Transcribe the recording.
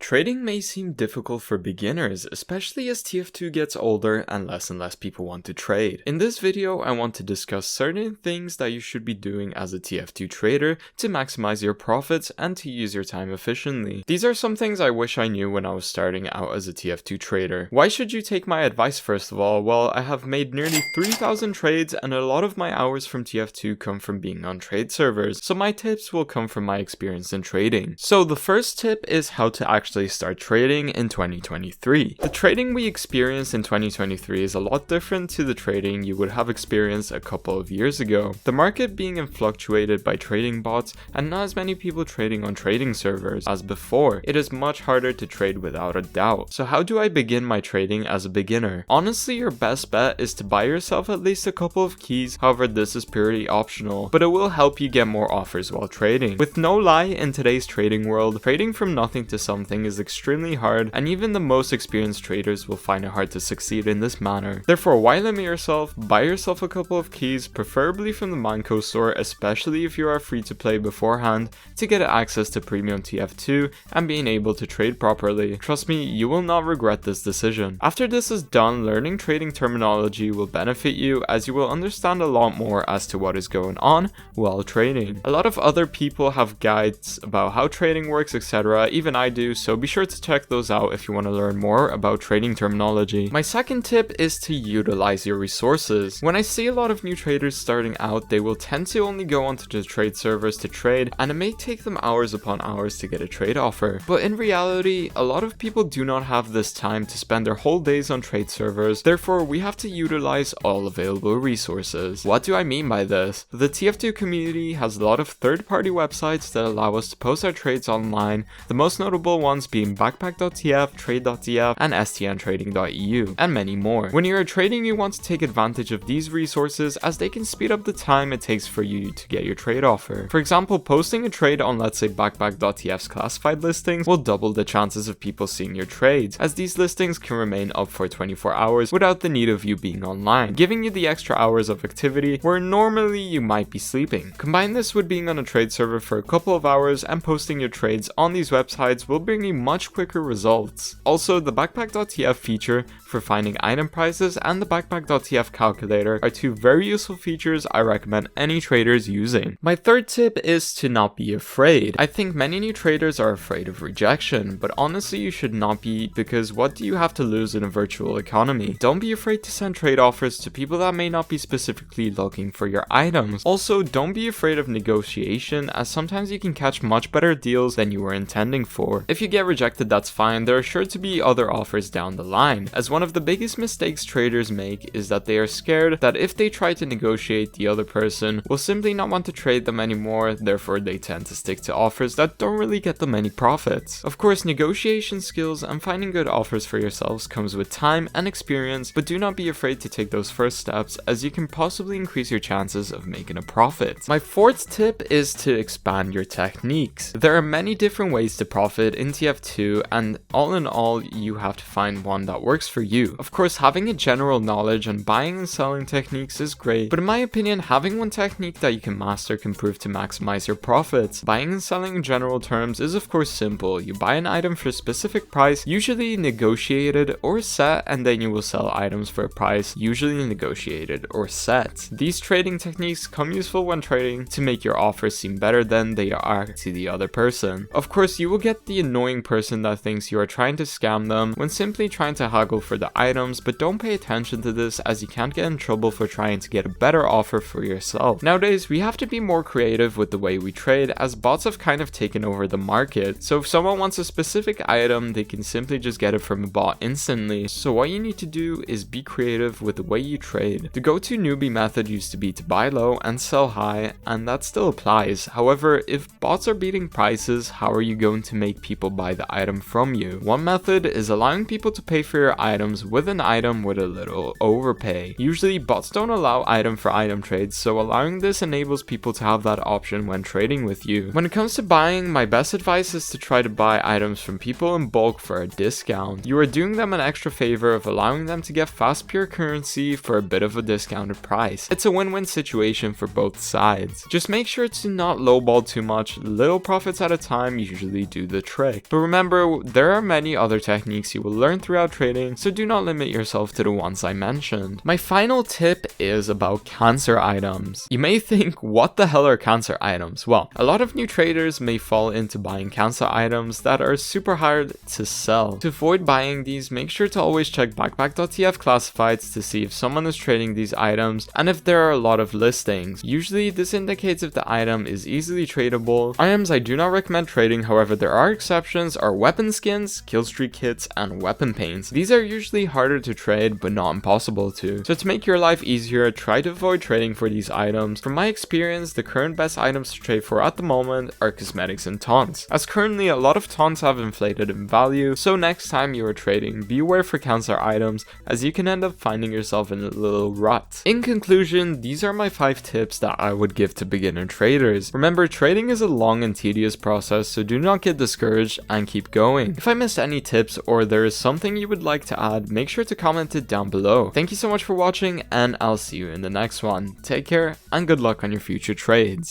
Trading may seem difficult for beginners, especially as TF2 gets older and less people want to trade. In this video, I want to discuss certain things that you should be doing as a TF2 trader to maximize your profits and to use your time efficiently. These are some things I wish I knew when I was starting out as a TF2 trader. Why should you take my advice first of all? Well, I have made nearly 3,000 trades and a lot of my hours from TF2 come from being on trade servers, so my tips will come from my experience in trading. So the first tip is how to actually start trading in 2023. The trading we experience in 2023 is a lot different to the trading you would have experienced a couple of years ago. The market being fluctuated by trading bots and not as many people trading on trading servers as before. It is much harder to trade without a doubt. So how do I begin my trading as a beginner? Honestly, your best bet is to buy yourself at least a couple of keys. However, this is purely optional, but it will help you get more offers while trading. With no lie, in today's trading world, trading from nothing to something is extremely hard, and even the most experienced traders will find it hard to succeed in this manner. Therefore, why limit yourself? Buy yourself a couple of keys, preferably from the Mineco store, especially if you are free to play beforehand, to get access to premium TF2 and being able to trade properly. Trust me, you will not regret this decision. After this is done, learning trading terminology will benefit you as you will understand a lot more as to what is going on while trading. A lot of other people have guides about how trading works, etc. Even I do, so be sure to check those out if you want to learn more about trading terminology. My second tip is to utilize your resources. When I see a lot of new traders starting out, they will tend to only go onto the trade servers to trade, and it may take them hours upon hours to get a trade offer. But in reality, a lot of people do not have this time to spend their whole days on trade servers, therefore we have to utilize all available resources. What do I mean by this? The TF2 community has a lot of third-party websites that allow us to post our trades online, the most notable ones being backpack.tf, trade.tf, and stntrading.eu, and many more. When you are trading, you want to take advantage of these resources as they can speed up the time it takes for you to get your trade offer. For example, posting a trade on let's say backpack.tf's classified listings will double the chances of people seeing your trades, as these listings can remain up for 24 hours without the need of you being online, giving you the extra hours of activity where normally you might be sleeping. Combine this with being on a trade server for a couple of hours and posting your trades on these websites will bring you much quicker results. Also, the backpack.tf feature for finding item prices and the backpack.tf calculator are two very useful features I recommend any traders using. My third tip is to not be afraid. I think many new traders are afraid of rejection, but honestly you should not be, because what do you have to lose in a virtual economy? Don't be afraid to send trade offers to people that may not be specifically looking for your items. Also, don't be afraid of negotiation, as sometimes you can catch much better deals than you were intending for. If you get rejected, that's fine, there are sure to be other offers down the line, as one of the biggest mistakes traders make is that they are scared that if they try to negotiate, the other person will simply not want to trade them anymore, therefore they tend to stick to offers that don't really get them any profits. Of course, negotiation skills and finding good offers for yourselves comes with time and experience, but do not be afraid to take those first steps, as you can possibly increase your chances of making a profit. My fourth tip is to expand your techniques. There are many different ways to profit in TF2, and all in all, you have to find one that works for you. Of course, having a general knowledge on buying and selling techniques is great, but in my opinion, having one technique that you can master can prove to maximize your profits. Buying and selling in general terms is of course simple. You buy an item for a specific price, usually negotiated or set, and then you will sell items for a price, usually negotiated or set. These trading techniques come useful when trading to make your offers seem better than they are to the other person. Of course, you will get the annoying person that thinks you are trying to scam them when simply trying to haggle for the items, but don't pay attention to this, as you can't get in trouble for trying to get a better offer for yourself. Nowadays, we have to be more creative with the way we trade, as bots have kind of taken over the market. So if someone wants a specific item, they can simply just get it from a bot instantly. So what you need to do is be creative with the way you trade. The go-to newbie method used to be to buy low and sell high, and that still applies. However, if bots are beating prices, how are you going to make people buy the item from you? One method is allowing people to pay for your items with an item with a little overpay. Usually bots don't allow item for item trades, so allowing this enables people to have that option when trading with you. When it comes to buying, my best advice is to try to buy items from people in bulk for a discount. You are doing them an extra favor of allowing them to get fast pure currency for a bit of a discounted price. It's a win-win situation for both sides. Just make sure to not lowball too much, little profits at a time usually do the trick. But remember, there are many other techniques you will learn throughout trading, so do not limit yourself to the ones I mentioned. My final tip is about cancer items. You may think, what the hell are cancer items? Well, a lot of new traders may fall into buying cancer items that are super hard to sell. To avoid buying these, make sure to always check backpack.tf classifieds to see if someone is trading these items and if there are a lot of listings. Usually this indicates if the item is easily tradable. Items I do not recommend trading, however there are exceptions, are weapon skins, killstreak kits, and weapon paints. These are usually harder to trade but not impossible to. So to make your life easier, try to avoid trading for these items. From my experience, the current best items to trade for at the moment are cosmetics and taunts, as currently a lot of taunts have inflated in value, so next time you are trading, be aware for cancer items, as you can end up finding yourself in a little rut. In conclusion, these are my 5 tips that I would give to beginner traders. Remember, trading is a long and tedious process, so do not get discouraged and keep going. If I missed any tips or there is something you would like to add, make sure to comment it down below. Thank you so much for watching, and I'll see you in the next one. Take care and good luck on your future trades.